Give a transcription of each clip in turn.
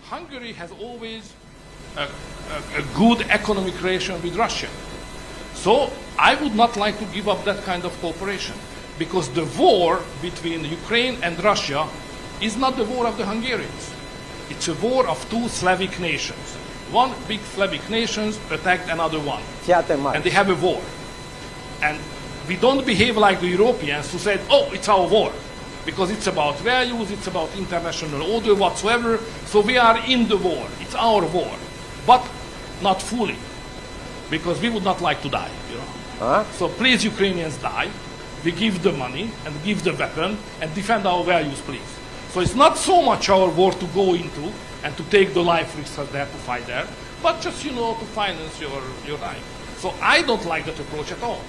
Hungary has always a good economic relation with Russia. So I would not like to give up that kind of cooperation, because the war between Ukraine and Russia is not the war of the Hungarians. It's a war of two Slavic nations. One big Slavic nation attacked another one. And they have a war. And we don't behave like the Europeans who said, oh, it's our war. Because it's about values, it's about international order whatsoever. So we are in the war. It's our war. But not fully. Because we would not like to die, you know. So please, Ukrainians, die. We give the money and give the weapon and defend our values, please. So it's not so much our war to go into and to take the life risks there to fight there, but just, you know, to finance your life. So I don't like that approach at all.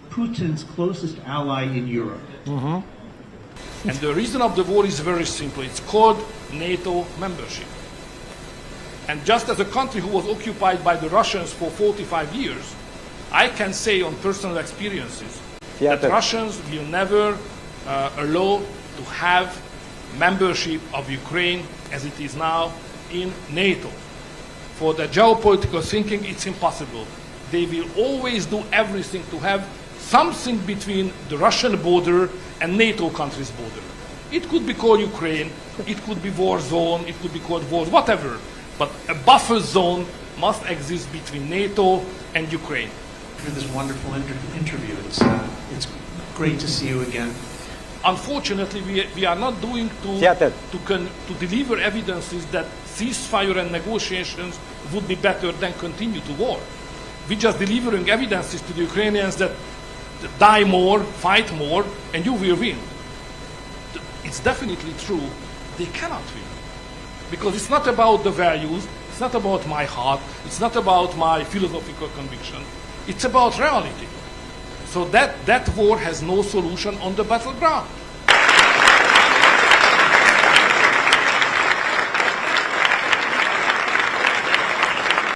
Putin's closest ally in Europe. And the reason of the war is very simple. It's called NATO membership. And just as a country who was occupied by the Russians for 45 years, I can say on personal experiences that Russians will never allow to have membership of Ukraine as it is now in NATO. For the geopolitical thinking, it's impossible. They will always do everything to have something between the Russian border and NATO countries' border. It could be called Ukraine, it could be war zone, it could be called war, whatever. But a buffer zone must exist between NATO and Ukraine. For this wonderful interview, it's great to see you again. Unfortunately, we are not doing to deliver evidences that ceasefire and negotiations would be better than continue to war. We're just delivering evidences to the Ukrainians that die more, fight more, and you will win. It's definitely true, they cannot win. Because it's not about the values, it's not about my heart, it's not about my philosophical conviction, it's about reality. So that war has no solution on the battleground.